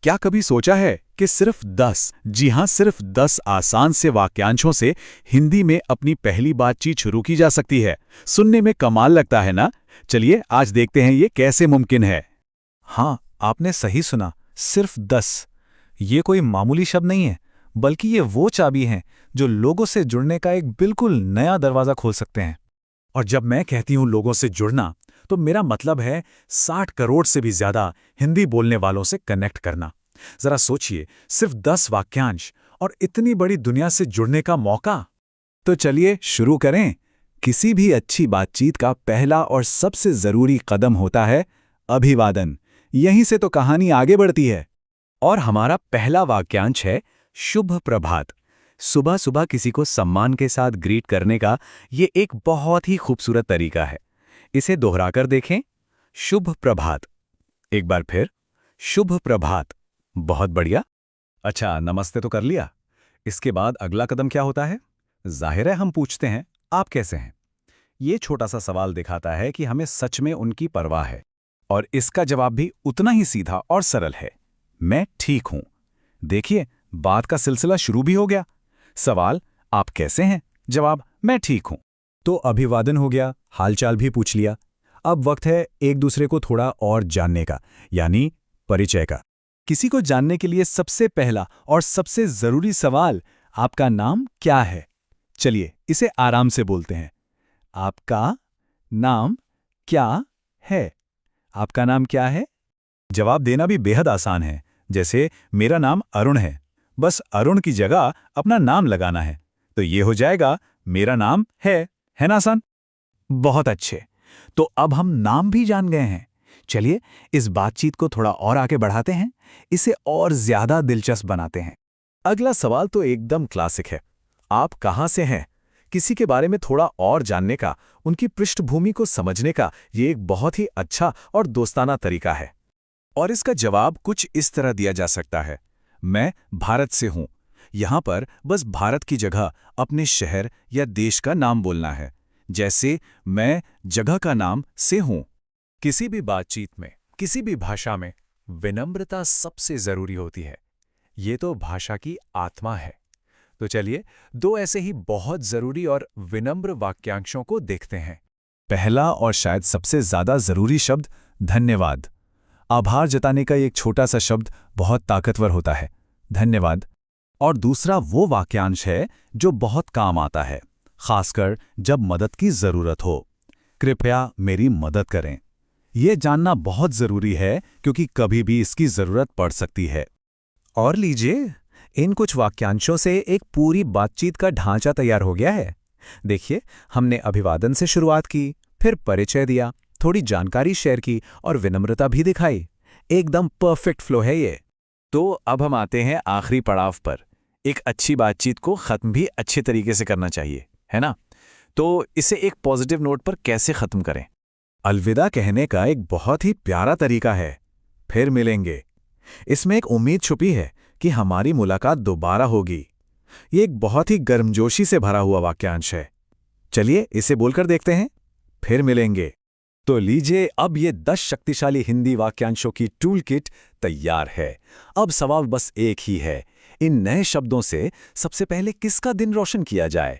क्या कभी सोचा है कि सिर्फ 10, जी हाँ सिर्फ 10 आसान से वाक्यांशों से हिंदी में अपनी पहली बातचीत शुरू की जा सकती है। सुनने में कमाल लगता है ना? चलिए आज देखते हैं ये कैसे मुमकिन है। हाँ, आपने सही सुना, सिर्फ 10। ये कोई मामूली शब्द नहीं है, बल्कि ये वो चाबी हैं जो लोगों से जुड़ने का एक बिल्कुल नया दरवाज़ा खोल सकते हैं। और जब मैं कहती हूँ लोगों से जुड़ना, तो मेरा मतलब है 60 करोड़ से भी ज्यादा हिंदी बोलने वालों से कनेक्ट करना। जरा सोचिए, सिर्फ 10 वाक्यांश और इतनी बड़ी दुनिया से जुड़ने का मौका। तो चलिए शुरू करें। किसी भी अच्छी बातचीत का पहला और सबसे जरूरी कदम होता है अभिवादन। यहीं से तो कहानी आगे बढ़ती है। और हमारा पहला वाक्यांश है शुभ प्रभात। सुबह सुबह किसी को सम्मान के साथ ग्रीट करने का ये एक बहुत ही खूबसूरत तरीका है। इसे दोहराकर देखें, शुभ प्रभात। एक बार फिर, शुभ प्रभात। बहुत बढ़िया। अच्छा, नमस्ते तो कर लिया। इसके बाद अगला कदम क्या होता है? जाहिर है हम पूछते हैं, आप कैसे हैं? ये छोटा सा सवाल दिखाता है कि हमें सच में उनकी परवाह है। और इसका जवाब भी उतना ही सीधा और सरल है, मैं ठीक हूं। देखिए, बात का सिलसिला शुरू भी हो गया। सवाल, आप कैसे हैं? जवाब, मैं ठीक हूं। तो अभिवादन हो गया, हालचाल भी पूछ लिया। अब वक्त है एक दूसरे को थोड़ा और जानने का, यानी परिचय का। किसी को जानने के लिए सबसे पहला और सबसे जरूरी सवाल, आपका नाम क्या है? चलिए इसे आराम से बोलते हैं। आपका नाम क्या है? आपका नाम क्या है? जवाब देना भी बेहद आसान है। जैसे मेरा नाम अरुण है, बस अरुण की जगह अपना नाम लगाना है, तो ये हो जाएगा मेरा नाम है ना आसान? बहुत अच्छे। तो अब हम नाम भी जान गए हैं। चलिए इस बातचीत को थोड़ा और आगे बढ़ाते हैं, इसे और ज्यादा दिलचस्प बनाते हैं। अगला सवाल तो एकदम क्लासिक है, आप कहां से हैं? किसी के बारे में थोड़ा और जानने का, उनकी पृष्ठभूमि को समझने का ये एक बहुत ही अच्छा और दोस्ताना तरीका है। और इसका जवाब कुछ इस तरह दिया जा सकता है, मैं भारत से हूं। यहां पर बस भारत की जगह अपने शहर या देश का नाम बोलना है, जैसे मैं जगह का नाम से हूं। किसी भी बातचीत में, किसी भी भाषा में विनम्रता सबसे जरूरी होती है। ये तो भाषा की आत्मा है। तो चलिए दो ऐसे ही बहुत जरूरी और विनम्र वाक्यांशों को देखते हैं। पहला और शायद सबसे ज्यादा जरूरी शब्द धन्यवाद। आभार जताने का एक छोटा सा शब्द बहुत ताकतवर होता है, धन्यवाद। और दूसरा वो वाक्यांश है जो बहुत काम आता है, खासकर जब मदद की जरूरत हो। कृपया मेरी मदद करें। ये जानना बहुत जरूरी है क्योंकि कभी भी इसकी जरूरत पड़ सकती है। और लीजिए, इन कुछ वाक्यांशों से एक पूरी बातचीत का ढांचा तैयार हो गया है। देखिए, हमने अभिवादन से शुरुआत की, फिर परिचय दिया, थोड़ी जानकारी शेयर की और विनम्रता भी दिखाई। एकदम परफेक्ट फ्लो है ये। तो अब हम आते हैं आखिरी पड़ाव पर। एक अच्छी बातचीत को खत्म भी अच्छे तरीके से करना चाहिए, है ना? तो इसे एक पॉजिटिव नोट पर कैसे खत्म करें? अलविदा कहने का एक बहुत ही प्यारा तरीका है, फिर मिलेंगे। इसमें एक उम्मीद छुपी है कि हमारी मुलाकात दोबारा होगी। ये एक बहुत ही गर्मजोशी से भरा हुआ वाक्यांश है। चलिए इसे बोलकर देखते हैं, फिर मिलेंगे। तो लीजिए, अब ये 10 शक्तिशाली हिंदी वाक्यांशों की टूल किट तैयार है। अब सवाल बस एक ही है, इन नए शब्दों से सबसे पहले किसका दिन रोशन किया जाए?